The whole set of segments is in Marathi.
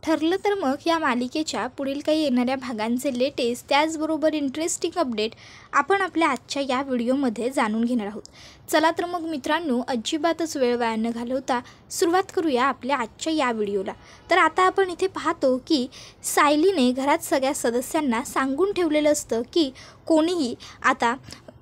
ठरलं तर मग या मालिकेच्या पुढील काही येणाऱ्या भागांचे लेटेस्ट त्याचबरोबर इंटरेस्टिंग अपडेट आपण आपल्या आजच्या या व्हिडिओमध्ये जाणून घेणार आहोत। चला तर मग मित्रांनो, अजिबातच वेळ वाया न घालवता सुरुवात करूया आपल्या आजच्या या व्हिडिओला। तर आता आपण इथे पाहतो की सायलीने घरात सगळ्या सदस्यांना सांगून ठेवलेलं असतं की कोणीही आता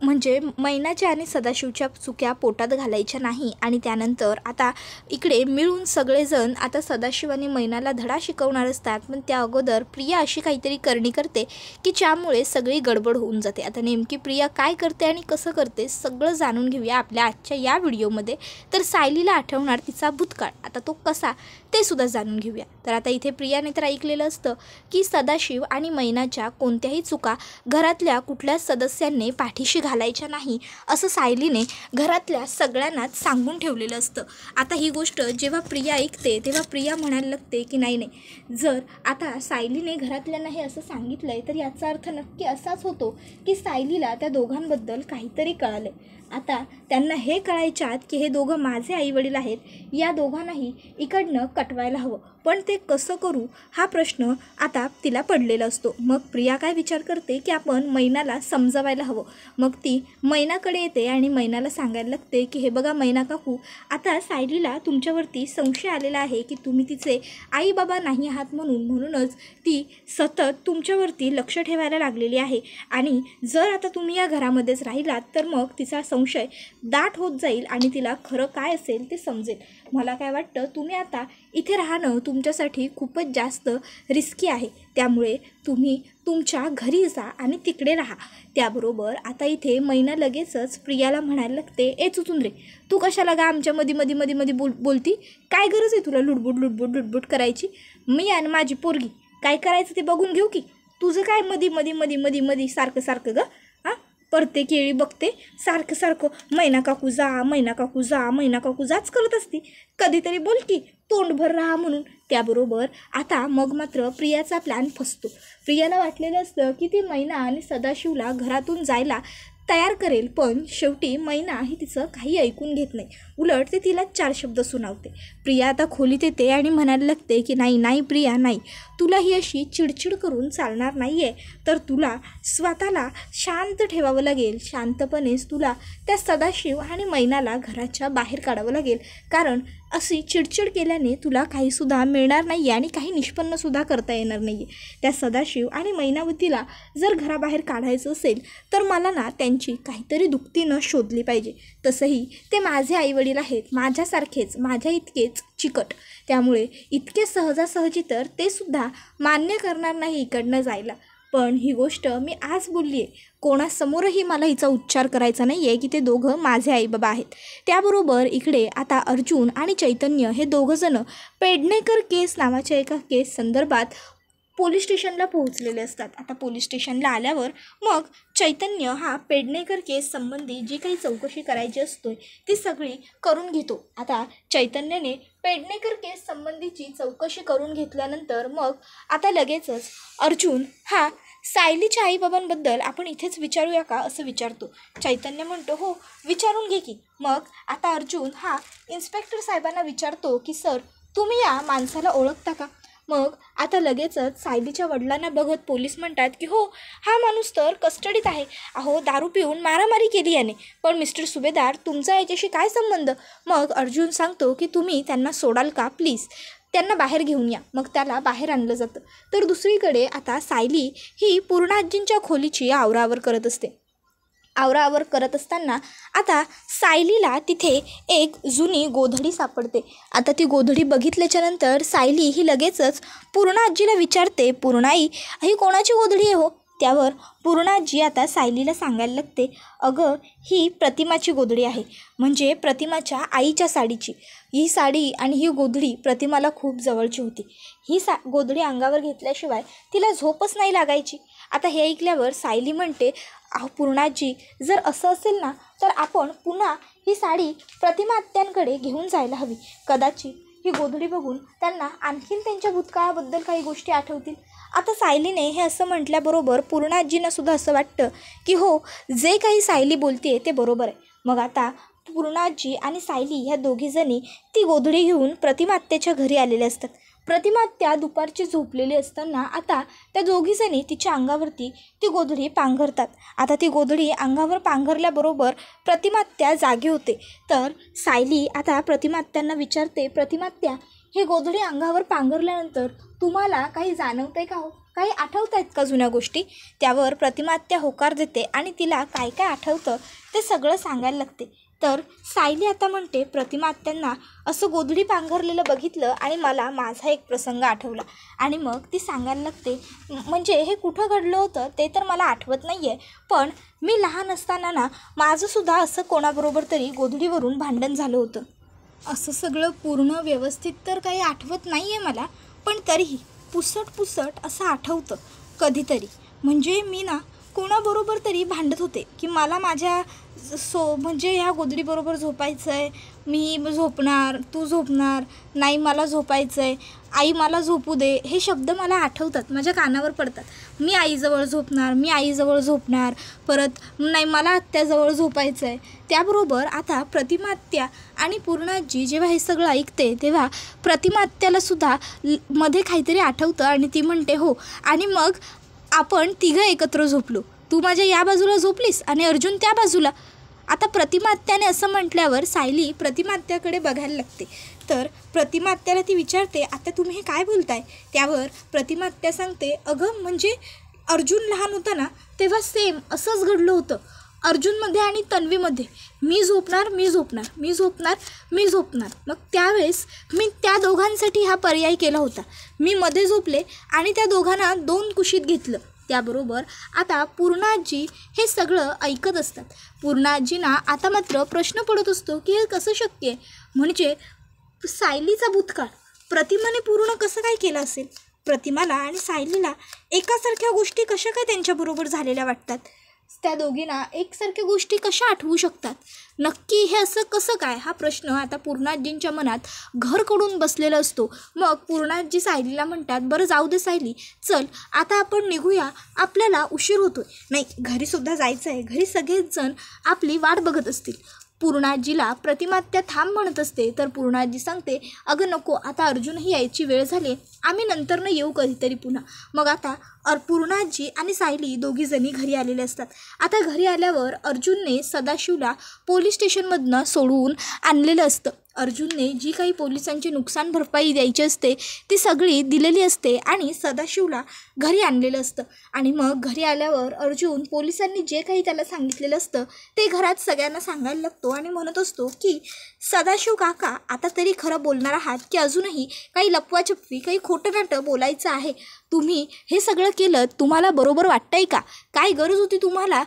म्हणजे मैनाच्या आणि सदाशिवच्या चुक्या पोटात घालायच्या नाही। आणि त्यानंतर आता इकडे मिळून सगळेजण आता सदाशिव आणि मैनाला धडा शिकवणार असतात। पण त्या अगोदर प्रिया अशी काहीतरी करणी करते की ज्यामुळे सगळी गडबड होऊन जाते। आता नेमकी प्रिया काय करते आणि कसं करते सगळं जाणून घेऊया आपल्या आजच्या या व्हिडिओमध्ये। तर सायलीला आठवणार तिचा भूतकाळ, आता तो कसा ते सुद्धा जाणून घेऊया। तर आता इथे प्रियाने तर ऐकलेलं असतं की सदाशिव आणि मैनाच्या कोणत्याही चुका घरातल्या कुठल्याच सदस्यांनी पाठीशी घालायच्या नाही असं सायलीने घरातल्या सगळ्यांनाच सांगून ठेवलेलं असतं। आता ही गोष्ट जेव्हा प्रिया ऐकते तेव्हा प्रिया म्हणायला लागते की नाही, जर आता सायलीने घरातल्यांना हे असं सांगितलं आहे तर याचा अर्थ नक्की असाच होतो की सायलीला त्या दोघांबद्दल काहीतरी कळालं। आता त्यांना हे कळायच्यात की हे दोघं माझे आईवडील आहेत, या दोघांनाही इकडनं कटवायला हवं। पण ते कसं करू हा प्रश्न आता तिला पडलेला असतो। मग प्रिया काय विचार करते की आपण मैनाला समजवायला हवं। मग ती मैनाकडे येते आणि मैनाला सांगायला लागते की हे बघा मैना काकू, आता सायलीला तुमच्यावरती संशय आलेला आहे की तुम्ही तिचे आई बाबा नाही आहात, म्हणूनच ती सतत तुमच्यावरती लक्ष ठेवायला लागलेली आहे। आणि जर आता तुम्ही या घरामध्येच राहिलात तर मग तिचा संशय दाट होत जाईल आणि तिला खरं काय असेल ते समजेल। मला काय वाटतं, तुम्ही आता इथे राहणं तुमच्यासाठी खूपच जास्त रिस्की आहे, त्यामुळे तुम्ही तुमच्या घरी जा आणि तिकडे राहा। त्याबरोबर आता इथे मैना लगेचच प्रियाला म्हणायला लागते, ए चुचुंद्रे, तू कशाला गा आमच्या मध्ये बोलती? काय गरज आहे तुला लुडबुड करायची? मी आणि माझी पोरगी काय करायचं ते बघून घेऊ की? तुझं काय मध्ये सारखं ग? प्रत्येक वेळी बघते सारखं मैना काकू जाच करत असती। कधीतरी बोल की तोंडभर राहा म्हणून। त्याबरोबर आता मग मात्र प्रियाचा प्लॅन फसतो। प्रियाला वाटलेलं असतं की ती मैना आणि सदाशिवला घरातून जायला तयार करेल, पण शेवटी मैना ही तिचं काही ऐकून घेत नाही, उलट ते तिला 4 शब्द सुनावते। प्रिया आता खोलीत येते आणि म्हणायला लागते की नाही प्रिया, नाही, तुला ही अशी चिडचिड करून चालणार नाही आहे, तर तुला स्वतःला शांत ठेवावं लागेल। शांतपणेच तुला त्या सदाशिव आणि मैनाला घराच्या बाहेर काढावं लागेल, कारण अशी चिडचिड केल्याने तुला काहीसुद्धा मिळणार नाही आणि काही निष्पन्नसुद्धा करता येणार नाही आहे। त्या सदाशिव आणि मैनावतीला जर घराबाहेर काढायचं असेल तर मला ना त्यांची काहीतरी दुःखतीनं शोधली पाहिजे। तसंही ते माझे आईवडील आहेत, माझ्यासारखेच, माझ्या इतकेच चिकट, त्यामुळे इतके सहजासहजी तर ते सुद्धा मान्य करणार नाही इकडनं जायला। पण ही गोष्ट मी आज बोलली आहे, कोणासमोरही मला हिचा उच्चार करायचा नाही आहे की ते दोघं माझे आईबाबा आहेत। त्याबरोबर इकडे आता अर्जुन आणि चैतन्य हे दोघंजणं पेडणेकर केस नावाच्या एका केस संदर्भात पोलीस स्टेशनला पोहोचलेले असतात। आता पोलीस स्टेशनला आल्यावर मग चैतन्य हा पेडणेकर केस संबंधी जी काही चौकशी करायची असते ती सगळी करून घेतो। आता चैतन्याने पेडणेकर केस संबंधीची चौकशी करून घेतल्यानंतर मग आता लगेचच अर्जुन हा सायलीच्या आईबाबांबद्दल आपण इथेच विचारूया का असं विचारतो। चैतन्य म्हणतो, हो विचारून घे की। मग आता अर्जुन हा इन्स्पेक्टर साहेबांना विचारतो की सर, तुम्ही या माणसाला ओळखता का? मग आता लगेचच सायलीच्या वडिलांना बघत पोलीस म्हणतात की हो, हा माणूस तर कस्टडीत आहे, अहो दारू पिऊन मारामारी केली याने। पण मिस्टर सुभेदार, तुमचा याच्याशी काय संबंध? मग अर्जुन सांगतो की तुम्ही त्यांना सोडाल का प्लीज, त्यांना बाहेर घेऊन या। मग त्याला बाहेर आणलं जातं। तर दुसरीकडे आता सायली ही पूर्णाजींच्या खोलीची आवरावर करत असते। आवरावर करत असताना आता सायलीला तिथे एक जुनी गोधडी सापडते। आता ती गोधडी बघितल्याच्यानंतर सायली ही लगेचच पूर्णाजीला विचारते, पूर्णाई, ही कोणाची गोधडी आहे हो? त्यावर पूर्णाजी आता सायलीला सांगायला लागते, अगं ही प्रतिमाची गोधडी आहे, म्हणजे प्रतिमाच्या आईच्या साडीची। ही साडी आणि ही गोधडी प्रतिमाला खूप जवळची होती। ही गोधडी अंगावर घेतल्याशिवाय तिला झोपच नाही लागायची। आता हे ऐकल्यावर सायली म्हणते, अहो पूर्णाजी, जर असं असेल ना तर आपण पुन्हा ही साडी प्रतिमा आत्यांकडे घेऊन जायला हवी। कदाचित ही गोधडी बघून त्यांना आणखीन त्यांच्या भूतकाळाबद्दल काही गोष्टी आठवतील। आता सायलीने हे असं म्हटल्याबरोबर पूर्णाजींना सुद्धा असं वाटतं की हो, जे काही सायली बोलते ते बरोबर आहे। मग आता पूर्णाजी आणि सायली ह्या दोघीजणी ती गोधडी घेऊन प्रतिमा आत्याच्या घरी आलेले असतात। प्रतिमा त्या दुपारची झोपलेली असताना आता त्या दोघीजणी तिच्या अंगावरती ती गोधडी पांघरतात. आता ती गोधडी अंगावर पांघरल्याबरोबर प्रतिमात्या जागी होते. तर सायली आता प्रतिमात्यांना विचारते, प्रतिमात्या, हे गोधडी अंगावर पांघरल्यानंतर तुम्हाला काही जाणवतंय का हो? काही आठवत आहेत का जुन्या गोष्टी? त्यावर प्रतिमात्या होकार देते आणि तिला काय काय आठवतं ते सगळं सांगायला लागते. तर सायली आता म्हणते, प्रतिमात्यांना असं गोधडी पांघरलेलं बघितलं आणि मला माझा एक प्रसंग आठवला. आणि मग ती सांगायला लागते, म्हणजे हे कुठं घडलं होतं ते तर मला आठवत नाही आहे, पण मी लहान असताना ना माझंसुद्धा असं कोणाबरोबर तरी गोधडीवरून भांडण झालं होतं. असं सगळं पूर्ण व्यवस्थित तर काही आठवत नाही आहे मला, पण तरीही पुसट असं आठवतं कधीतरी. म्हणजे मी ना कोणाबरोबर तरी भांडत होते की मला माझ्या म्हणजे ह्या गोधडीबरोबर झोपायचं आहे, मी झोपणार, तू झोपणार नाही, मला झोपायचं आहे, आई मला झोपू दे, हे शब्द मला आठवतात, माझ्या कानावर पडतात. मी आईजवळ झोपणार, मी आईजवळ झोपणार, परत नाही मला आत्याजवळ झोपायचं आहे. त्याबरोबर आता प्रतिमात्या आणि पूर्णाजी जेव्हा हे सगळं ऐकते तेव्हा प्रतिमात्यालासुद्धा मध्ये काहीतरी आठवतं आणि ती म्हणते, हो, आणि मग आपण तिघं एकत्र झोपलो, तू माझ्या या बाजूला झोपलीस आणि अर्जुन त्या बाजूला. आता प्रतिमात्याने असं म्हटल्यावर सायली प्रतिमात्याकडे बघायला लागते. तर प्रतिमात्याला ती विचारते, आता तुम्ही हे काय बोलताय? त्यावर प्रतिमात्या सांगते, अगं म्हणजे अर्जुन लहान होता ना तेव्हा सेम असंच घडलं होतं अर्जुनमध्ये आणि तन्वीमध्ये. मी झोपणार, मग त्यावेळेस मी त्या दोघांसाठी हा पर्याय केला होता. मी मध्ये झोपले आणि त्या दोघांना 2 कुशीत घेतलं. त्याबरोबर आता पूर्णाजी हे सगळं ऐकत असतात. पूर्णाजींना आता मात्र प्रश्न पडत असतो की हे कसं शक्य आहे? म्हणजे सायलीचा भूतकाळ प्रतिमाने पूर्ण कसं काय केलं असेल? प्रतिमाला आणि सायलीला एकासारख्या गोष्टी कशा काय त्यांच्याबरोबर झालेल्या वाटतात? त्या दोघींना एकसारख्या गोष्टी कशा आठवू शकतात? नक्की हे असं कसं काय? हा प्रश्न आता पूर्णाजींच्या मनात घर करून बसलेला असतो. मग पूर्णाजी सायलीला म्हणतात, बरं जाऊ दे सायली, चल आता आपण निघूया, आपल्याला उशीर होतोय. नाही, घरीसुद्धा जायचं आहे, घरी सगळेच जण आपली वाट बघत असतील. पूर्णाजीला प्रतिमात्या थांब म्हणत असते. तर पूर्णाजी सांगते, अगं नको, आता अर्जुनही यायची वेळ झाली, आम्ही नंतरनं येऊ कधीतरी पुन्हा. मग आता पूर्णाजी आणि सायली दोघीजणी घरी आलेले असतात. आता घरी आल्यावर अर्जुनने सदाशिवला पोलीस स्टेशनमधनं सोडवून आणलेलं असतं. अर्जुनने जी काही पोलिसांची नुकसान भरपाई द्यायची असते ती सगळी दिलेली असते आणि सदाशिवला घरी आणलेलं असतं. आणि मग घरी आल्यावर अर्जुन पोलिसांनी जे काही त्याला सांगितलेलं असतं ते घरात सगळ्यांना सांगायला लागतो आणि म्हणत असतो की सदाशिव काका, आता तरी खरं बोलणार आहात की अजूनही काही लपवाछपवी, काही खोटं नाटं बोलायचं आहे? तुम्ही हे सगळं केलं, तुम्हाला बरोबर वाटतंय का? काय गरज होती तुम्हाला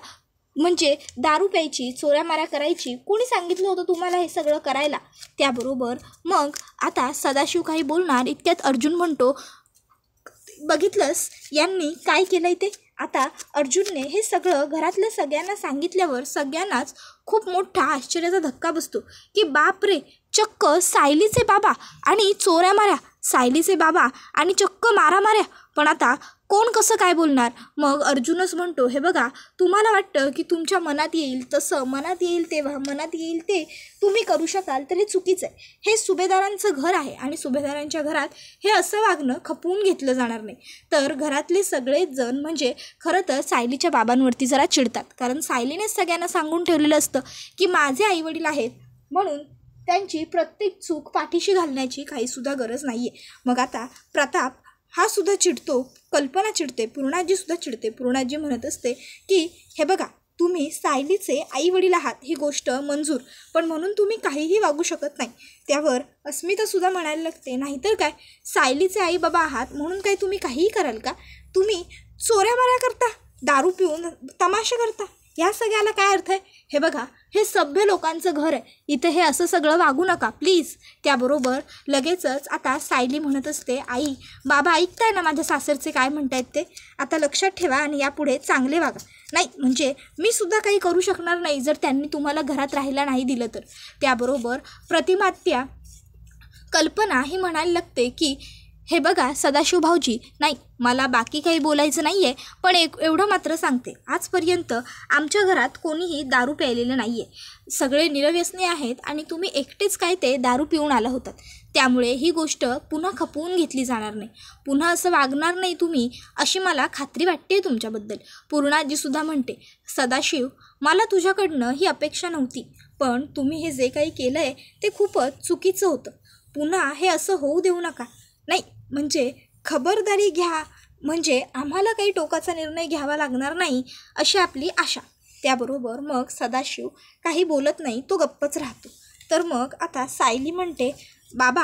म्हणजे दारू प्यायची, चोऱ्यामाऱ्या करायची? कोणी सांगितलं होतं तुम्हाला हे सगळं करायला? त्याबरोबर मग आता सदाशिव काही बोलणार इतक्यात अर्जुन म्हणतो, बघितलंस यांनी काय केलंय ते? आता अर्जुनने हे सगळं घरातल्या सगळ्यांना सांगितल्यावर सगळ्यांनाच खूप मोठा आश्चर्याचा धक्का बसतो की बापरे, चक्क सायलीचे बाबा आणि चोऱ्यामाऱ्या, सायलीचे बाबा आणि चक्क मारामाऱ्या. पण आता कोण कसं काय बोलणार? मग अर्जुनच म्हणतो, हे बघा, तुम्हाला वाटतं की तुमच्या मनात येईल तसं, मनात येईल तेव्हा, मनात येईल ते तुम्ही करू शकाल तर हे चुकीचं आहे. हे सुभेदारांचं घर आहे आणि सुभेदारांच्या घरात हे असं वागणं खपवून घेतलं जाणार नाही. तर घरातले सगळेच जण म्हणजे खरं तर सायलीच्या बाबांवरती जरा चिडतात, कारण सायलीनेच सगळ्यांना सांगून ठेवलेलं असतं की माझे आईवडील आहेत म्हणून त्यांची प्रत्येक चूक पाठीशी घालण्याची काहीसुद्धा गरज नाही आहे. मग आता प्रताप हा सुद्धा चिडतो, कल्पना चिडते, पूर्णाजीसुद्धा चिडते. पूर्णाजी म्हणत असते की हे बघा, तुम्ही सायलीचे आईवडील आहात ही गोष्ट मंजूर, पण म्हणून तुम्ही काहीही वागू शकत नाही. त्यावर अस्मितासुद्धा म्हणायला लागते, नाहीतर काय, सायलीचे आई बाबा आहात म्हणून काय तुम्ही काहीही कराल का? तुम्ही चोऱ्यामाऱ्या करता, दारू पिऊन तमाशा करता, या सगळ्याला काय अर्थ आहे? हे बघा, हे सभ्य लोकांचं घर आहे, इथं हे असं सगळं वागू नका प्लीज. त्याबरोबर लगेचच आता सायली म्हणत असते, आई बाबा ऐकताय ना माझ्या सासरचे काय म्हणतायत ते? आता लक्षात ठेवा आणि यापुढे चांगले वागा. नाही म्हणजे मी सुद्धा काही करू शकणार नाही जर त्यांनी तुम्हाला घरात राहायला नाही दिलं तर. त्याबरोबर प्रतिमात्या कल्पना ही म्हणायला लागते की हे बघा सदाशिव भाऊजी, नाही मला बाकी काही बोलायचं नाही आहे, पण एवढं मात्र सांगते, आजपर्यंत आमच्या घरात कोणीही दारू प्यायलेलं नाही आहे. सगळे निरव्यसनी आहेत आणि तुम्ही एकटेच काय ते दारू पिऊन आला होतात. त्यामुळे ही गोष्ट पुन्हा खपवून घेतली जाणार नाही. पुन्हा असं वागणार नाही तुम्ही, अशी मला खात्री वाटते तुमच्याबद्दल. पूर्णाजीसुद्धा म्हणते, सदाशिव मला तुझ्याकडनं ही अपेक्षा नव्हती, पण तुम्ही हे जे काही केलं आहे ते खूपच चुकीचं होतं. पुन्हा हे असं होऊ देऊ नका. नाही म्हणजे खबरदारी घ्या, म्हणजे आम्हाला काही टोकाचा निर्णय घ्यावा लागणार नाही अशी आपली आशा. त्याबरोबर मग सदाशिव काही बोलत नाही, तो गप्पच राहतो. तर मग आता सायली म्हणते, बाबा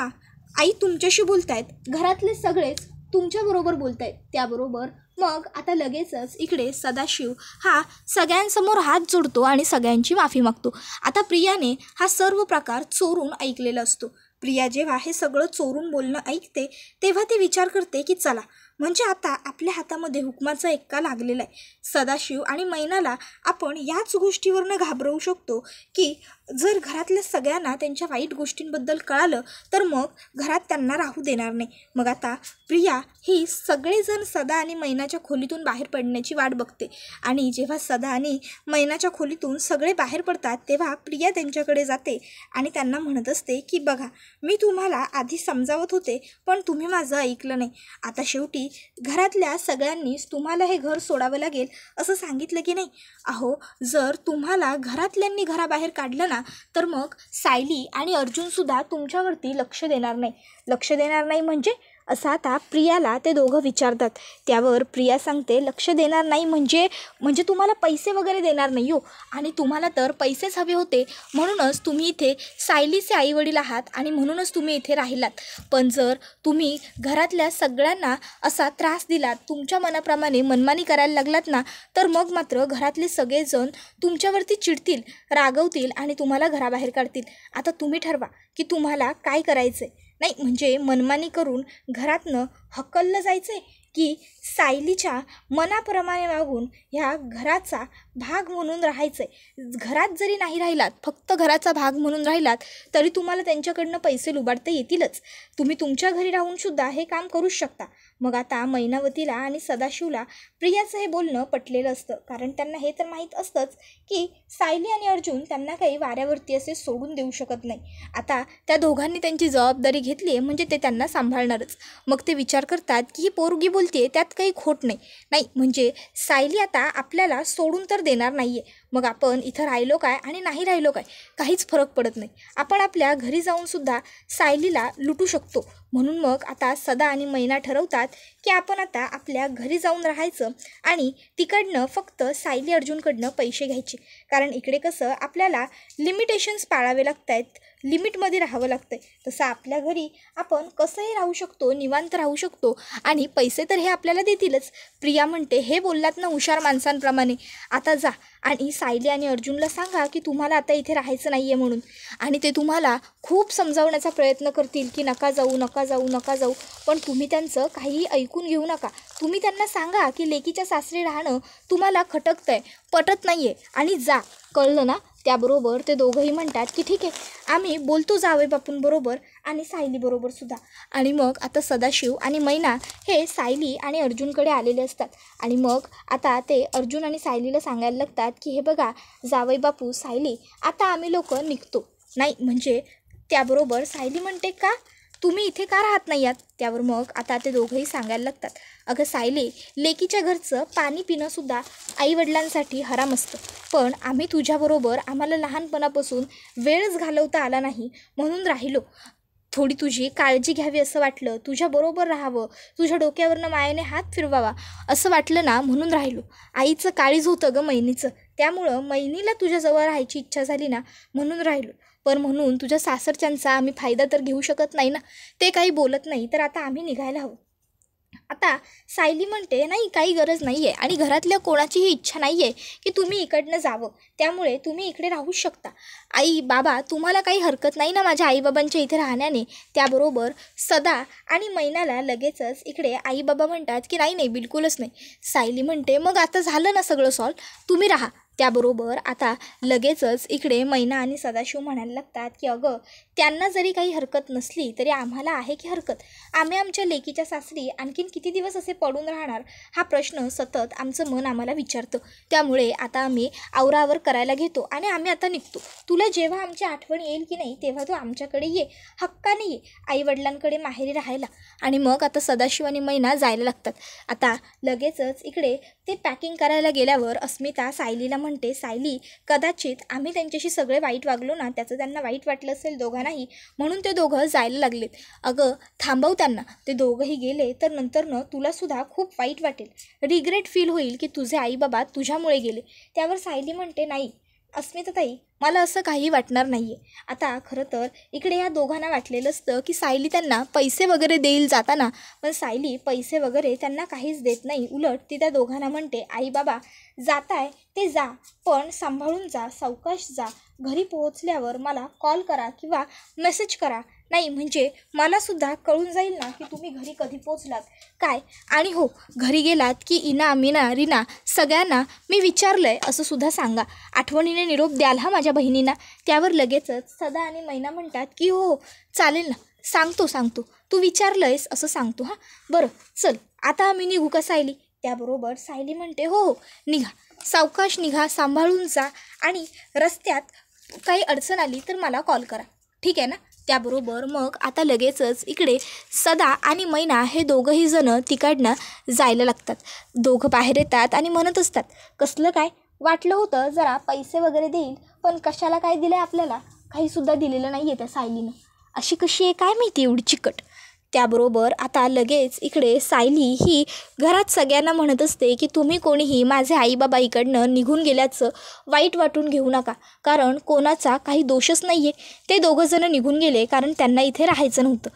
आई तुमच्याशी बोलतायत, घरातले सगळेच तुमच्याबरोबर बोलतायत. त्याबरोबर मग आता लगेचच इकडे सदाशिव हा सगळ्यांसमोर हात जोडतो आणि सगळ्यांची माफी मागतो. आता प्रियाने हा सर्व प्रकार चोरून ऐकलेला असतो. प्रिया जेव्हा हे सगळं चोरून बोलणं ऐकते तेव्हा ती विचार करते की चला, म्हणजे आता आपल्या हातामध्ये हुकमाचा एक्का लागलेला आहे. सदाशिव आणि मैनाला आपण याच गोष्टीवरनं घाबरवू शकतो की जर घरातल्या सगळ्यांना त्यांच्या वाईट गोष्टींबद्दल कळालं तर मग घरात त्यांना राहू देणार नाही. मग आता प्रिया ही सगळेजण सदा आणि मैनाच्या खोलीतून बाहेर पडण्याची वाट बघते. आणि जेव्हा सदा आणि मैनाच्या खोलीतून सगळे बाहेर पडतात तेव्हा प्रिया त्यांच्याकडे जाते आणि त्यांना म्हणत असते की बघा, मी तुम्हाला आधी समजावत होते पण तुम्ही माझं ऐकलं नाही. आता शेवटी घरातल्या सगळ्यांनीच तुम्हाला हे घर सोडावं लागेल असं सांगितलं की नाही. अहो, जर तुम्हाला घरातल्यांनी घराबाहेर काढलं ना तर मग सायली आणि अर्जुनसुद्धा तुमच्यावरती लक्ष देणार नाही म्हणजे असं आता प्रियाला ते दोघं विचारतात. त्यावर प्रिया सांगते, लक्ष देणार नाही म्हणजे तुम्हाला पैसे वगैरे देणार नाही हो, आणि तुम्हाला तर पैसेच हवे होते म्हणूनच तुम्ही इथे सायलीचे आईवडील आहात आणि म्हणूनच तुम्ही इथे राहिलात. पण जर तुम्ही घरातल्या सगळ्यांना असा त्रास दिलात, तुमच्या मनाप्रमाणे मनमानी करायला लागलात ना, तर मग मात्र घरातले सगळेजण तुमच्यावरती चिडतील, रागवतील आणि तुम्हाला घराबाहेर काढतील. आता तुम्ही ठरवा की तुम्हाला काय करायचं आहे. नाही म्हणजे मनमानी करून घरातनं हकललं जायचं आहे की सायलीच्या मनाप्रमाणे वागून ह्या घराचा भाग म्हणून राहायचं आहे. घरात जरी नाही राहिलात, फक्त घराचा भाग म्हणून राहिलात तरी तुम्हाला त्यांच्याकडनं पैसे लुबाडता येतीलच. तुम्ही तुमच्या घरी राहूनसुद्धा हे काम करूच शकता. मग आता मैनावतीला आणि सदाशिवला प्रियाचं हे बोलणं पटलेलं असतं, कारण त्यांना हे तर माहीत असतंच की सायली आणि अर्जुन त्यांना काही वाऱ्यावरती असे सोडून देऊ शकत नाही. आता त्या दोघांनी त्यांची जबाबदारी घेतली आहे म्हणजे ते त्यांना सांभाळणारच. मग ते विचार करतात की ही पोरगी बोलते त्यात काही खोट नाही म्हणजे सायली आता आपल्याला सोडून तर देणार नाही आहे. मग आपण इथं राहिलो काय आणि नाही राहिलो काय काहीच फरक पडत नाही. आपण आपल्या घरी जाऊनसुद्धा सायलीला लुटू शकतो. म्हणून मग आता सदा आणि मैना ठरवतात की आपण आता आपल्या घरी जाऊन राहायचं आणि तिकडनं फक्त सायली अर्जुनकडनं पैसे घ्यायचे. कारण इकडे कसं आपल्याला लिमिटेशन्स पाळावे लागत आहेत, लिमिटमध्ये राहावं लागतं आहे. तसं आपल्या घरी आपण कसंही राहू शकतो, निवांत राहू शकतो आणि पैसे तर हे आपल्याला देतीलच. प्रिया म्हणते, हे बोललात ना हुशार माणसांप्रमाणे, आता जा आणि सायली आणि अर्जुनला सांगा की तुम्हाला आता इथे राहायचं नाही आहे म्हणून. आणि ते तुम्हाला खूप समजावण्याचा प्रयत्न करतील की नका जाऊ, पण तुम्ही त्यांचं काहीही ऐकून घेऊ नका. तुम्ही त्यांना सांगा की लेकीच्या सासरी राहणं तुम्हाला खटकतं आहे, पटत नाही आहे आणि जा, कळलं ना. त्याबरोबर ते दोघंही म्हणतात की ठीक आहे, आम्ही बोलतो जावई बापूंबरोबर आणि सायलीबरोबर सुद्धा. आणि मग आता सदाशिव आणि मैना हे सायली आणि अर्जुनकडे आलेले असतात. आणि मग आता ते अर्जुन आणि सायलीला सांगायला लागतात की हे बघा जावई बापू, सायली, आता आम्ही लोक निघतो. नाही म्हणजे त्याबरोबर सायली म्हणते, का तुम्ही इथे का राहत नाही आहात. त्यावर मग आता ते दोघंही सांगायला लागतात, अगं सायली, लेकीच्या घरचं पाणी पिणंसुद्धा आईवडिलांसाठी हराम असतं, पण आम्ही तुझ्याबरोबर आम्हाला लहानपणापासून वेळच घालवता आला नाही म्हणून राहिलो. थोडी तुझी काळजी घ्यावी असं वाटलं, तुझ्याबरोबर राहावं, तुझ्या डोक्यावरनं मायेने हात फिरवावा असं वाटलं ना म्हणून राहिलो. आईचं काळीज होतं गं मैनीचं, त्यामुळं मैनीला तुझ्याजवळ राहायची इच्छा झाली ना म्हणून राहिलो. पण म्हणून तुझ्या सासरच्यांचा आम्ही फायदा तर घेऊ शकत नाही ना. ते काही बोलत नाही तर आता आम्ही निघायला हवं. आता सायली म्हणते, नाही काही गरज नाही आहे आणि घरातल्या कोणाचीही इच्छा नाही आहे की तुम्ही इकडनं जावं, त्यामुळे तुम्ही इकडे राहूच शकता. आई बाबा, तुम्हाला काही हरकत नाही ना माझ्या आईबाबांच्या इथे राहण्याने. त्याबरोबर सदा आणि मैनाला लगेचच इकडे आई बाबा म्हणतात की नाही बिलकुलच नाही. सायली म्हणते, मग आता झालं ना सगळं सॉल्व, तुम्ही राहा. त्याबरोबर आता लगेचच इकडे मैना आणि सदाशिव म्हणायला लागतात की अगं त्यांना जरी काही हरकत नसली तरी आम्हाला आहे की हरकत. आम्ही आमच्या लेकीच्या सासरी आणखीन किती दिवस असे पडून राहणार हा प्रश्न सतत आमचं मन आम्हाला विचारतं. त्यामुळे आता आम्ही आवरावर करायला घेतो आणि आम्ही आता निघतो. तुला जेव्हा आमची आठवण येईल की नाही तेव्हा तू आमच्याकडे ये, हक्काने ये आईवडिलांकडे माहेरी राहायला. आणि मग आता सदाशिव आणि मैना जायला लागतात. आता लगेचच इकडे ते पॅकिंग करायला गेल्यावर अस्मिता सायलीला म्हणते, सायली कदाचित आम्ही त्यांच्याशी सगळे वाईट वागलो ना, त्याचं त्यांना वाईट वाटलं असेल दोघांनाही, म्हणून ते दोघं जायला लागलेत. अगं थांबव त्यांना. ते दोघंही गेले तर नंतरनं तुलासुद्धा खूप वाईट वाटेल, रिग्रेट फील होईल की तुझे आई बाबा तुझ्यामुळे गेले. त्यावर सायली म्हणते, नाही अस्मिताताई मला असं काही वाटणार नाही आहे. आता खरं तर इकडे या दोघांना वाटलेलं असतं की सायली त्यांना पैसे वगैरे देईल जाताना, पण सायली पैसे वगैरे त्यांना काहीच देत नाही. उलट ती त्या दोघांना म्हणते, आई बाबा जाताय ते जा, पण सांभाळून जा, सावकाश जा. घरी पोहोचल्यावर मला कॉल करा किंवा मेसेज करा, नाही म्हणजे मलासुद्धा कळून जाईल ना की तुम्ही घरी कधी पोचलात काय. आणि हो, घरी गेलात की इना, मीना, रीना सगळ्यांना मी विचारलं आहे असं सुद्धा सांगा. आठवणीने निरोप द्याल हा माझ्या बहिणींना. त्यावर लगेचच सदा आणि मैना म्हणतात की हो चालेल ना, सांगतो तू विचारलं आहेस असं सांगतो. हां बरं चल आता आम्ही निघू का सायली. त्याबरोबर सायली म्हणते, हो निघा, सावकाश निघा, सांभाळून जा आणि रस्त्यात काही अडचण आली तर मला कॉल करा, ठीक आहे ना. त्याबरोबर मग आता लगेचच इकडे सदा आणि मैना हे दोघंही जणं तिकडनं जायला लागतात. दोघं बाहेर येतात आणि म्हणत असतात, कसलं काय वाटलं होतं जरा पैसे वगैरे देईल, पण कशाला काय दिलं आपल्याला, काहीसुद्धा दिलेलं नाही आहे त्या सायलीनं. अशी कशी आहे काय माहिती एवढी चिकट. त्याबरोबर आता लगेच इकडे सायली ही घरात सगळ्यांना म्हणत असते की तुम्ही कोणीही माझे आईबाबा इकडनं निघून गेल्याचं वाईट वाटून घेऊ नका, कारण कोणाचा काही दोषच नाही आहे. ते दोघंजणं निघून गेले कारण त्यांना इथे राहायचं नव्हतं.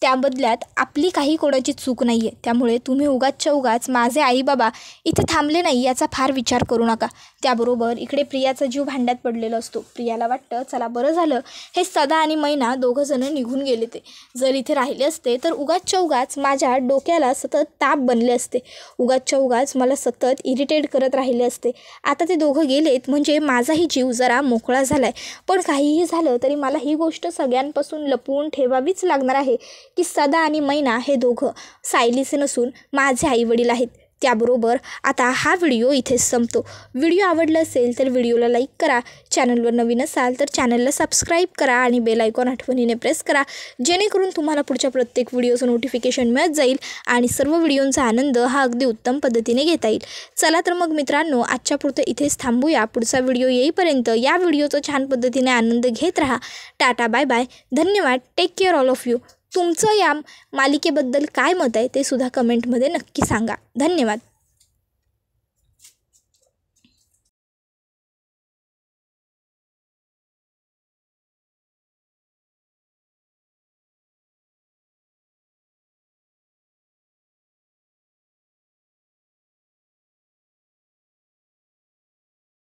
त्या बदल्यात आपली काही कोणाची चूक नाही आहे. त्यामुळे तुम्ही उगाचच्या उगाच माझे आईबाबा इथे थांबले नाही याचा फार विचार करू नका. त्याबरोबर इकडे प्रियाचा जीव भांड्यात पडलेला असतो. प्रियाला वाटतं चला बरं झालं हे सदा आणि मैना दोघंजणं निघून गेले, ते जर इथे राहिले असते तर उगाचच्या उगाच माझ्या डोक्याला सतत ताप बनले असते, उगाचच्या उगाच मला सतत इरिटेट करत राहिले असते. आता ते दोघं गेलेत म्हणजे माझाही जीव जरा मोकळा झाला आहे. पण काहीही झालं तरी मला ही गोष्ट सगळ्यांपासून लपवून ठेवावीच लागणार आहे की सदा आणि मैना हे दोघं सायलीचे नसून माझे आईवडील आहेत. त्याबरोबर आता हा व्हिडिओ इथेच संपतो. व्हिडिओ आवडला असेल तर व्हिडिओला लाईक करा, चॅनलवर नवीन असाल तर चॅनलला सबस्क्राईब करा आणि बेल आयकॉन आठवणीने प्रेस करा, जेणेकरून तुम्हाला पुढच्या प्रत्येक व्हिडिओचं नोटिफिकेशन मिळत जाईल आणि सर्व व्हिडिओंचा आनंद हा अगदी उत्तम पद्धतीने घेता येईल. चला तर मग मित्रांनो, आजच्या पुरतं इथेच थांबूया. पुढचा व्हिडिओ येईपर्यंत या व्हिडिओचा छान पद्धतीने आनंद घेत राहा. टाटा बाय बाय, धन्यवाद, take care all of you. तुमचं या मालिकेबद्दल काय मत आहे ते सुद्धा कमेंटमध्ये नक्की सांगा. धन्यवाद.